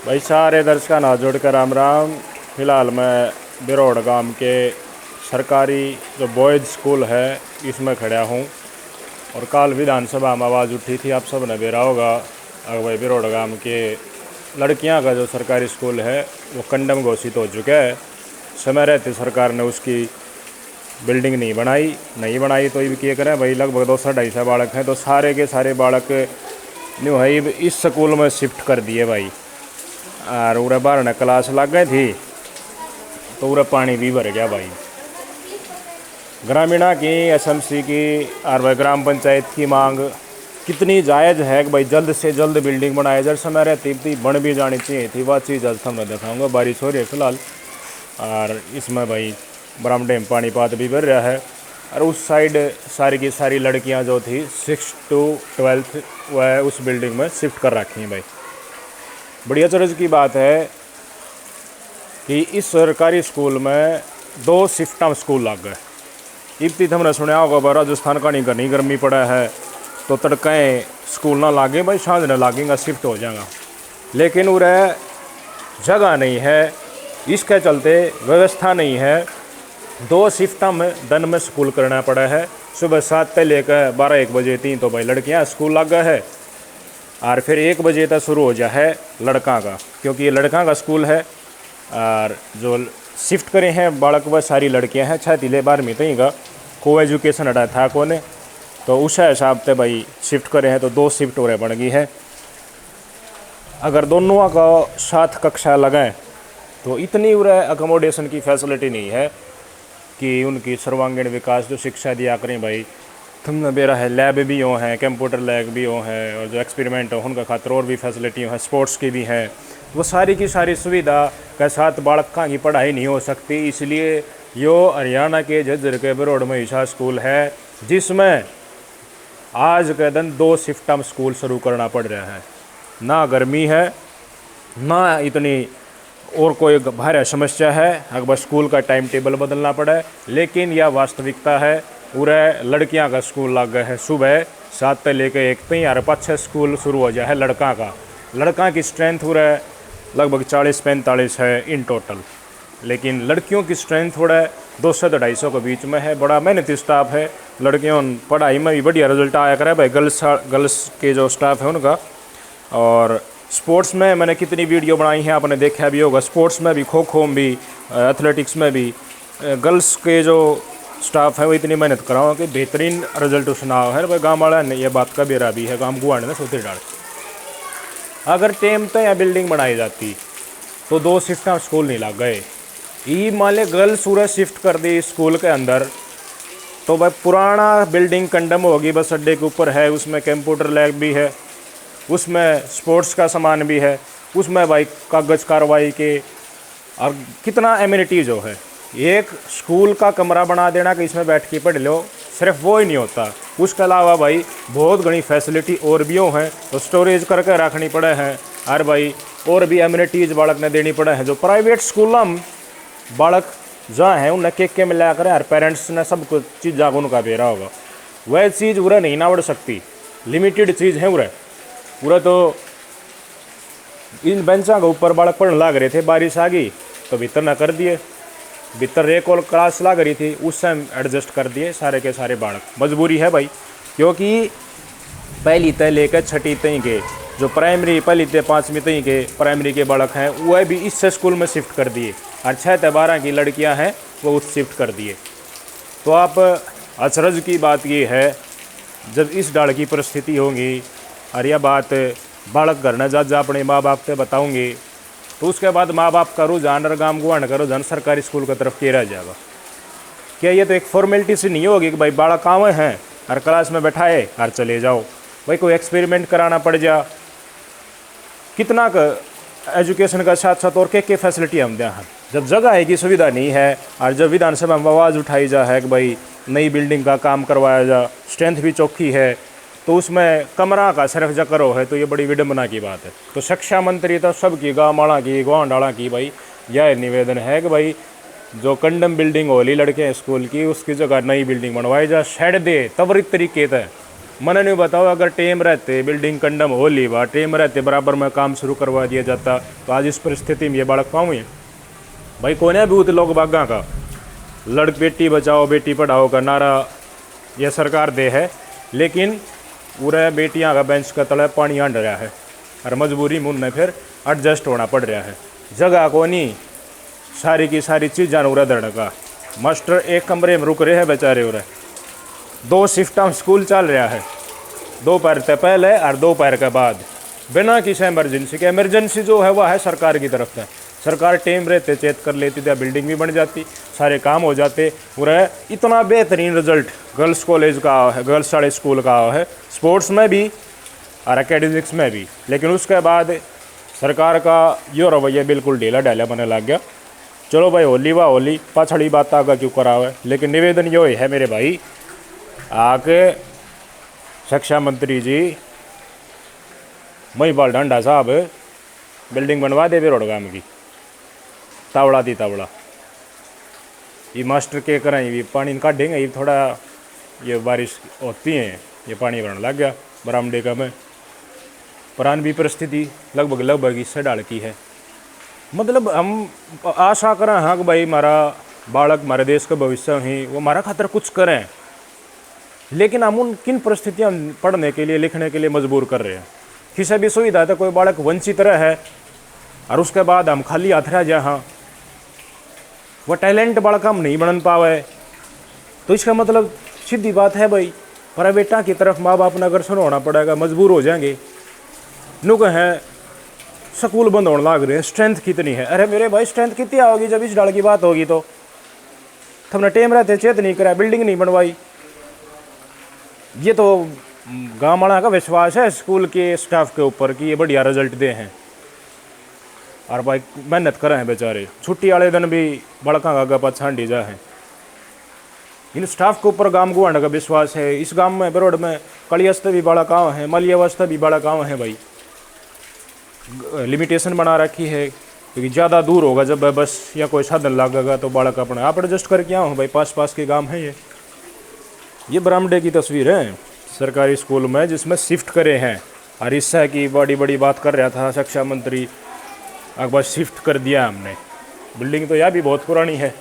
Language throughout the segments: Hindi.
भाई सारे दर्शकों हाथ जोड़कर राम राम। फिलहाल मैं बिरोड़ गांव के सरकारी जो बॉयज़ स्कूल है इसमें खड़ा हूँ। और कल विधानसभा में आवाज़ उठी थी, आप सब ने बेरा होगा। अगर भाई बिरोड़ गांव के लड़कियां का जो सरकारी स्कूल है वो कंडम घोषित हो चुका है। समय रहते सरकार ने उसकी बिल्डिंग नहीं बनाई तो ये क्या करें भाई, लगभग 200-250 बालक हैं तो सारे के सारे बालक न्यू है इस स्कूल में शिफ्ट कर दिए भाई। और उरे बाहर ने क्लास लग गई थी तो उरे पानी भी भर गया भाई। ग्रामीणा की एसएमसी की और भाई ग्राम पंचायत की मांग कितनी जायज़ है कि भाई जल्द से जल्द बिल्डिंग बनाए। जब समय रहती थी बन भी जानी चाहिए थी, वह चीज़ आज मैं दिखाऊंगा। बारिश हो रही है फिलहाल और इसमें भाई बरामदे में पानी पात भी भर रहा है। और उस साइड सारी की सारी लड़कियां जो थी 6 to 12 वह उस बिल्डिंग में शिफ्ट कर रखी हैं भाई। बढ़िया चरज की बात है कि इस सरकारी स्कूल में 2 शिफ्टा स्कूल लग गए। इतनी हमने सुना होगा राजस्थान का नहीं करनी गर्मी पड़ा है तो तड़कें स्कूल ना लागे भाई, सांझ न लागेगा शिफ्ट हो जाएगा। लेकिन उरे जगह नहीं है, इसके चलते व्यवस्था नहीं है। 2 शिफ्टा में दिन में स्कूल करना पड़ा है। सुबह 7 से लेकर 12-1 बजे तीन तो भाई लड़कियां स्कूल लग गए है और फिर 1 बजे तक शुरू हो जाए है लड़का का, क्योंकि ये लड़का का स्कूल है। और जो शिफ्ट करे हैं बालक वह सारी लड़कियां हैं 6 से 12वीं तक का को एजुकेशन अड़ा था कोने, तो उस हिसाब से भाई शिफ्ट करे हैं तो 2 शिफ्ट हो रहे बन गई है। अगर दोनों का साथ कक्षा लगाएं तो इतनी उरे अकोमोडेशन की फैसिलिटी नहीं है कि उनकी सर्वांगीण विकास जो शिक्षा दिया करें भाई। तुमने बेरा है लैब भी हो हैं, कंप्यूटर लैब भी हो हैं, और जो एक्सपेरिमेंट हो उनका खातर और भी फैसिलिटी है, स्पोर्ट्स की भी हैं। वो सारी की सारी सुविधा के साथ बालक की पढ़ाई नहीं हो सकती। इसलिए यो हरियाणा के झज्जर के बिरोड़ में ऐसा स्कूल है जिसमें आज के दिन 2 शिफ्टा में स्कूल शुरू करना पड़ रहा है। ना गर्मी है ना इतनी और कोई भारी समस्या है अगर स्कूल का टाइम टेबल बदलना पड़े, लेकिन यह वास्तविकता है। पूरे लड़कियां का स्कूल लग गए हैं सुबह 7 से लेकर 1 तक और 5-6 स्कूल शुरू हो जाए है लड़का का। लड़का की स्ट्रेंथ पूरा लगभग 40-45 है इन टोटल, लेकिन लड़कियों की स्ट्रेंथ थोड़ा 200-250 के बीच में है। बड़ा मेहनती स्टाफ है, लड़कियों पढ़ाई में भी बढ़िया रिजल्ट आया करे भाई। गर्ल्स के जो स्टाफ है उनका। और स्पोर्ट्स में मैंने कितनी वीडियो बनाई है आपने देखा भी होगा। स्पोर्ट्स में भी, खो खो में भी, एथलेटिक्स में भी गर्ल्स के जो स्टाफ है वो इतनी मेहनत कराओ कि बेहतरीन रिजल्ट सुनाओ है भाई। गाँव वाला ने यह बात का बेरा भी है, गाँव गुआड़ ने सोते डाल। अगर टेम तो या बिल्डिंग बनाई जाती तो 2 शिफ्टा स्कूल नहीं लग गए। ये मान ले गर्ल्स पूरा शिफ्ट कर दी स्कूल के अंदर तो भाई पुराना बिल्डिंग कंडम होगी, बस अड्डे के ऊपर है, उसमें कंप्यूटर लैब भी है, उसमें स्पोर्ट्स का सामान भी है, उसमें भाई कागज़ कार्रवाई के और कितना एमिनिटीज हो है। एक स्कूल का कमरा बना देना कि इसमें बैठ के पढ़ लो, सिर्फ वो ही नहीं होता, उसके अलावा भाई बहुत घनी फैसिलिटी और भी हैं तो स्टोरेज करके रखनी पड़े हैं। और भाई और भी एमिनिटीज बालक ने देनी पड़े हैं। जो प्राइवेट स्कूलों में बालक जहाँ हैं उन्हें के मिला करें और पेरेंट्स ने सब कुछ चीज़ जाकर उनका बेरा होगा, वह चीज़ उरे नहीं ना बढ़ सकती। लिमिटेड चीज़ है उरे पूरा। तो इन बेंचा के ऊपर बालक पढ़ने लग रहे थे, बारिश आ गई तो भीतर ना कर दिए, भीतर एक और क्लास लग रही थी उससे एडजस्ट कर दिए सारे के सारे बालक। मजबूरी है भाई, क्योंकि पहली तय लेकर 6ठी तक के जो प्राइमरी पहली से 5वीं तक के प्राइमरी के बालक हैं वह भी इस स्कूल में शिफ्ट कर दिए और 6 से 12 की लड़कियां हैं वो उस शिफ्ट कर दिए। तो आप अचरज की बात ये है जब इस डाल की परिस्थिति होगी और यह बात बालक घर न जा अपने माँ बाप से बताऊँगी तो उसके बाद माँ बाप का रुझान और गाँव गुआन का रुझान सरकारी स्कूल की तरफ रह जाएगा। क्या ये तो एक फॉर्मेलिटी से नहीं होगी कि भाई बालक आवे हैं और क्लास में बैठाए और चले जाओ। भाई कोई एक्सपेरिमेंट कराना पड़ जा, कितना का एजुकेशन का साथ साथ और के फैसिलिटी हम दें हैं। जब जगह है की सुविधा नहीं है और जब विधानसभा में आवाज़ उठाई जा है कि भाई नई बिल्डिंग का काम करवाया जा, स्ट्रेंथ भी चौखी है, तो उसमें कमरा का सिर्फ जक्र हो है तो ये बड़ी विडम्बना की बात है। तो शिक्षा मंत्री तो सबकी गाँव माड़ा की गुआंडाड़ा की भाई यह निवेदन है कि भाई जो कंडम बिल्डिंग होली लड़के स्कूल की उसकी जगह नई बिल्डिंग बनवाई जा, शेड दे त्वरित तरीके से मैंने नहीं बताओ, अगर टेम रहते बिल्डिंग कंडम हो ली बा, टेम रहते बराबर में काम शुरू करवा दिया जाता तो आज इस परिस्थिति में ये बालक पाऊँ भाई। कोने भी उत लोग बागा का लड़क बेटी बचाओ बेटी पढ़ाओ का नारा यह सरकार दे है, लेकिन पूरा बेटियां का बेंच का तले पानी आंड रहा है और मजबूरी में उनने फिर एडजस्ट होना पड़ रहा है। जगह को नहीं, सारी की सारी चीज़ उरा दड़ का मास्टर एक कमरे में रुक रहे हैं बेचारे उरे। 2 शिफ्टा स्कूल चल रहा है, दोपहर से पहले और दोपहर के बाद, बिना किसी इमरजेंसी के। इमरजेंसी जो है वह है सरकार की तरफ से, सरकार टेम रहते चेत कर लेती थी, बिल्डिंग भी बन जाती, सारे काम हो जाते। पूरा इतना बेहतरीन रिजल्ट गर्ल्स कॉलेज का है, गर्ल्स साढ़े स्कूल का है, स्पोर्ट्स में भी और एकेडमिक्स में भी। लेकिन उसके बाद सरकार का यो रवैया बिल्कुल ढीला ढाला बनने लग गया। चलो भाई होली वा होली, पाछड़ी बात आगा क्यों करा हुआ है। लेकिन निवेदन यो है मेरे भाई, आके शिक्षा मंत्री जी महिपाल ढांडा साहब बिल्डिंग बनवा दे रोडगाम की, तावड़ा दी तावड़ा। ये मास्टर के करें, ये पानी काटेंगे, ये थोड़ा ये बारिश होती है ये पानी भरने लग गया बरामदे का में। पुरान भी परिस्थिति लगभग इससे डाल की है। मतलब हम आशा करें हाँ कि भाई हमारा बालक हमारे देश का भविष्य ही, वो हमारा खातर कुछ करें, लेकिन हम उन किन परिस्थितियाँ पढ़ने के लिए लिखने के लिए मजबूर कर रहे हैं। किसी भी सुविधा तो कोई बालक वंचित रहे और उसके बाद हम खाली हाथ रह जाए, हाँ वो टैलेंट बालक हम नहीं बन पावे, तो इसका मतलब सीधी बात है भाई प्राइवेटा की तरफ माँ बाप ने अग्रसर होना पड़ेगा, मजबूर हो जाएंगे। नु कहें स्कूल बंद होने लग रहे हैं, स्ट्रेंथ कितनी है। अरे मेरे भाई स्ट्रेंथ कितनी आओगी जब इस डाल की बात होगी तो तुमने टेम रहते चेत नहीं करा, बिल्डिंग नहीं बनवाई। ये तो गाँव वाला का विश्वास है स्कूल के स्टाफ के ऊपर कि ये बढ़िया रिजल्ट दे हैं और भाई मेहनत करे हैं बेचारे। छुट्टी वाले दिन भी बड़का गागा पछाड़ी जा है। इन स्टाफ के ऊपर गांव गुआंड का विश्वास है। इस गांव में बरोड में कलियस्ते भी बड़ा गाँव है, मलियावस्था भी बड़ा गाँव है भाई। लिमिटेशन बना रखी है क्योंकि ज़्यादा दूर होगा जब बस या कोई साधन लगेगा तो बालक अपने आप एडजस्ट करके आओ भाई। पास के गांव है ये बरामदे की तस्वीर है सरकारी स्कूल में जिसमें शिफ्ट करे हैं। और इससे की बड़ी बात कर रहा था शिक्षा मंत्री, एक बार शिफ्ट कर दिया हमने। बिल्डिंग तो यह भी बहुत पुरानी है,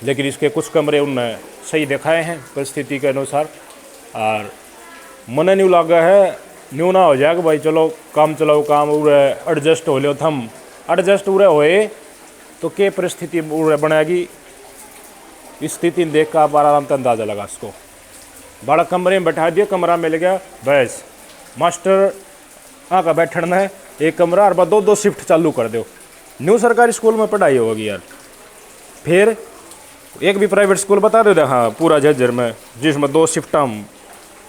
लेकिन इसके कुछ कमरे उनने सही दिखाए हैं परिस्थिति के अनुसार। और मन नहीं लगा है न्यू ना हो जाएगा भाई, चलो काम चलाओ काम उरे एडजस्ट हो लो। थम एडजस्ट उरे होए तो क्या परिस्थिति उरे बनेगी, इस स्थिति देख कर आप आराम से अंदाज़ा लगा इसको। बड़ा कमरे में बैठा दिया, कमरा मिल गया बस, मास्टर का बैठना है एक कमरा और बाद 2 शिफ्ट चालू कर दो। न्यू सरकारी स्कूल में पढ़ाई होगी यार। फिर एक भी प्राइवेट स्कूल बता दो हाँ पूरा झज्जर में जिसमें 2 शिफ्टा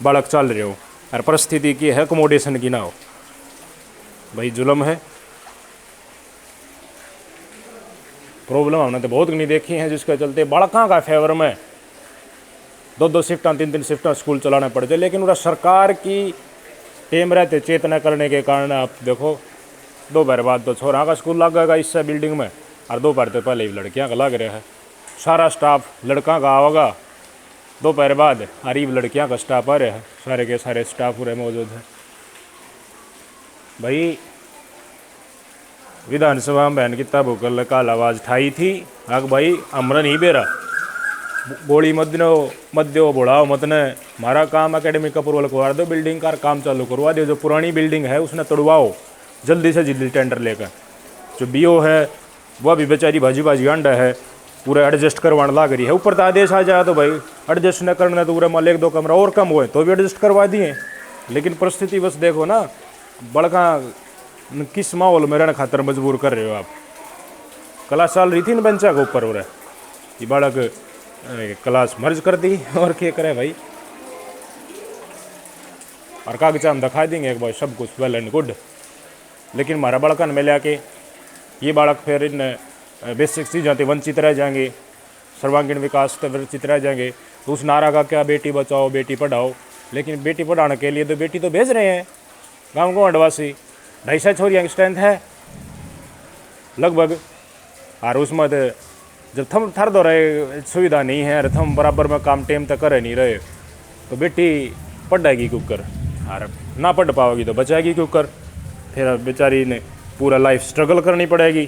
बालक चल रहे हो और परिस्थिति की है अकोमोडेशन की ना हो भाई, जुल्म है। प्रॉब्लम हमने तो बहुत नहीं देखी है जिसके चलते बालकों का फेवर में 2 शिफ्टा 3 शिफ्टा स्कूल चलाना पड़ जाए। लेकिन पूरा सरकार की टेम रहते चेतना करने के कारण आप देखो दोपहर बाद तो छोरा का स्कूल लगेगा इससे बिल्डिंग में और दोपहर तो पहले ही लड़कियां का लग रहा है। सारा स्टाफ लड़का का आवेगा दोपहर बाद और ये लड़कियां का स्टाफ आ रहा है, सारे के सारे स्टाफ पूरे मौजूद है भाई। विधानसभा में बहन की तब कल आवाज़ ठाई थी आग भाई अमरा नहीं बेरा गोली मध्यो बुढ़ाओ मत ने, हमारा काम एकेडमिक अप्रूवल करवा दो, बिल्डिंग का काम चालू करवा दो। जो पुरानी बिल्डिंग है उसने तोड़वाओ जल्दी से जल्दी टेंडर लेकर। जो बीओ है वह भी बेचारी भाजी अंडा है, पूरा एडजस्ट करवाने लग रही है। ऊपर तो आदेश आ जाए तो भाई एडजस्ट न करना तो पूरा मान 1-2 कमरा और कम हुए तो भी एडजस्ट करवा दिए। लेकिन परिस्थिति बस देखो ना, बड़का किस माहौल में रहने खातर मजबूर कर रहे हो आप। क्लास चल रही थी ना बेंचा के ऊपर हो रहा ये बालक क्लास मर्ज कर दी और क्या करे भाई। और कागज हम दिखा देंगे एक बार सब कुछ वेल एंड गुड, लेकिन हमारा बड़कन में लेके ये बालक फिर इन बेसिक चीज़ों से वंचित रह जाएंगे, सर्वांगीण विकास से वंचित रह जाएंगे। तो उस नारा का क्या बेटी बचाओ बेटी पढ़ाओ, लेकिन बेटी पढ़ाने के लिए तो बेटी तो भेज रहे हैं गाँव को अडवासी 250 छोरियाँ की स्ट्रेंथ है लगभग। और उसमें जब थम थर दो रहे सुविधा नहीं है, थम बराबर में काम टेम तक करे नहीं रहे तो बेटी पढ़ेगी कुकर, और ना पढ़ पाओगी तो बचाएगी कुकर, फिर बेचारी ने पूरा लाइफ स्ट्रगल करनी पड़ेगी।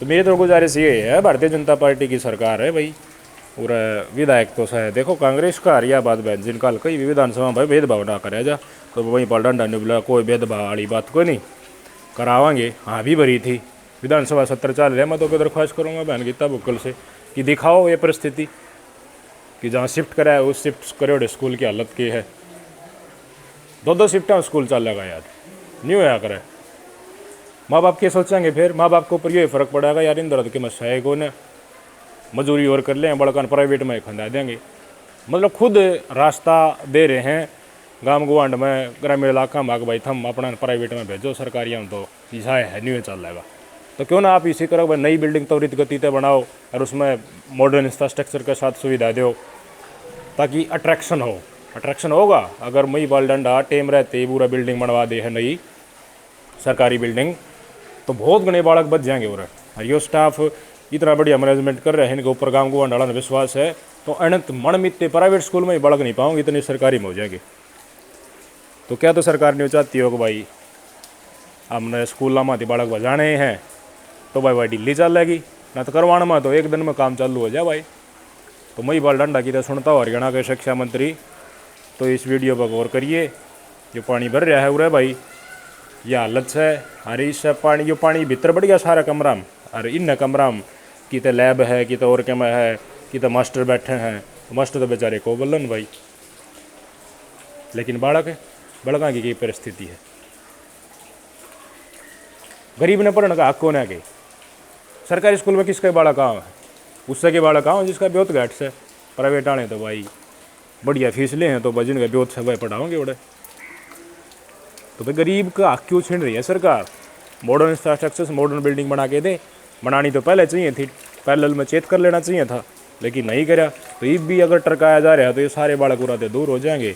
तो मेरी तो गुजारिश ये है, भारतीय जनता पार्टी की सरकार है भाई, और विधायक तो है देखो कांग्रेस का, हरिया बात बहन जिनका कई भी विधानसभा भाई भेदभाव ना करे जा, तो वहीं पर डंडा निबला कोई भेदभाव वाली बात कोई नहीं करावांगे। हाँ भी भरी थी विधानसभा सत्र चल रहा है, मैं तो दरख्वास्त करूँगा बहन गीता बुक्कल से कि दिखाओ ये परिस्थिति कि जहाँ शिफ्ट करा है उस शिफ्ट करे स्कूल की हालत की है। 2-2 शिफ्टा स्कूल चलेगा यार, नहीं होया करे। माँ बाप के सोचेंगे, फिर माँ बाप के ऊपर ये फ़र्क पड़ेगा यार, इन दर्द के मसाए को ने मजदूरी और कर लें, बड़का प्राइवेट में खंदा देंगे। मतलब खुद रास्ता दे रहे हैं गांव गुआंड में, ग्रामीण इलाका में, भाई थम अपना प्राइवेट में भेजो, सरकारी हम तो ईसा है नहीं चल रहेगा। तो क्यों ना आप इसी तरह भाई नई बिल्डिंग त्वरित गति से बनाओ और उसमें मॉडर्न इंफ्रास्ट्रक्चर के साथ सुविधा दो, ताकि अट्रैक्शन हो। अट्रैक्शन होगा अगर मई बाल डंडा टेम रहते पूरा बिल्डिंग बनवा दे है नई सरकारी बिल्डिंग, तो बहुत घने बालक बच जाएंगे। और ये स्टाफ इतना बढ़िया मैनेजमेंट कर रहे हैं, इनके ऊपर गाँव गुआंड वाला विश्वास है, तो अनंत मन मित्ते प्राइवेट स्कूल में ही बालक नहीं पाओगे, इतनी सरकारी में हो जाएंगे। तो क्या तो सरकार ने चाहती हो कि भाई हमने स्कूलों में बालक बजाने हैं तो भाई दिल्ली चलेगी, ना तो करवाने में तो एक दिन में काम चालू हो जाए भाई। तो मई बाल डंडा की तो सुनता हो हरियाणा के शिक्षा मंत्री, तो इस वीडियो पर गौर करिए। जो पानी भर रहा है उरे भाई, ये हालत है। अरे इस पानी जो पानी भीतर बढ़ गया सारा कमरा में, अरे इन कमरा में कि तो लैब है, कि तो और कैमरा है, कि तो मास्टर बैठे हैं, तो मास्टर तो बेचारे को बोलन भाई, लेकिन बालका की परिस्थिति है। गरीब ने पढ़ने का हक कौन है कि सरकारी स्कूल में किसके बालक आँव है, उससे के बालक आँव जिसका ब्योत घाट से। प्राइवेट आने तो भाई बढ़िया फीस ले हैं, तो भाई जिनका ब्योत से भाई पढ़ाओगे उड़े। तो भाई गरीब का हक क्यों छीन रही है सरकार? मॉडर्न इंफ्रास्ट्रक्चर मॉडर्न बिल्डिंग बना के दे, बनानी तो पहले चाहिए थी, पैरेलल में चेक कर लेना चाहिए था, लेकिन नहीं करा। तो ये भी अगर टरकाया जा रहा है तो ये सारे बालक उड़ाते दूर हो जाएंगे,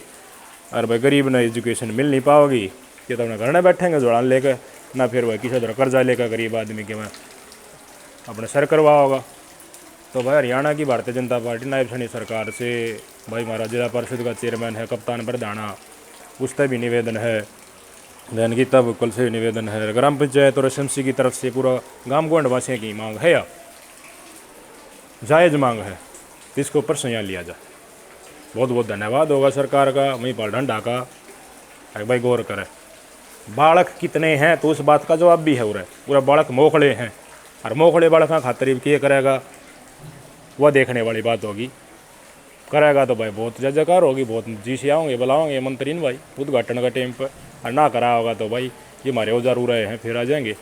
और भाई गरीब ने एजुकेशन मिल नहीं पाओगी, ये तो अपने घर में बैठेंगे जुड़ान लेकर, ना फिर वह किसी तरह कर्जा लेकर गरीब आदमी के मैं अपने सर करवा होगा। तो भाई हरियाणा की भारतीय जनता पार्टी नायब सैनी सरकार से भाई हमारा जिला परिषद का चेयरमैन है कप्तान प्रधाना, उससे भी निवेदन है, बहन गीता बुक्कल से भी निवेदन है, ग्राम पंचायत और एसएमसी की तरफ से पूरा गांव गोंड वासियों की मांग है, या जायज़ मांग है, तो इसके ऊपर संज्ञान लिया जाए। बहुत बहुत धन्यवाद होगा सरकार का, मई पाल ढंडा का। भाई गौर करें बालक कितने हैं, तो उस बात का जवाब भी है उरे पूरा बालक मोखड़े हैं, और मोखड़े बालक का खातिर किए करेगा वह देखने वाली बात होगी। करेगा तो भाई बहुत जय जयकार होगी, बहुत जी से आओगे बुलाओगे मंत्री भाई उद्घाटन का टाइम पर, और ना करा होगा तो भाई ये हमारे औजार उड़े हैं फिर आ जाएंगे।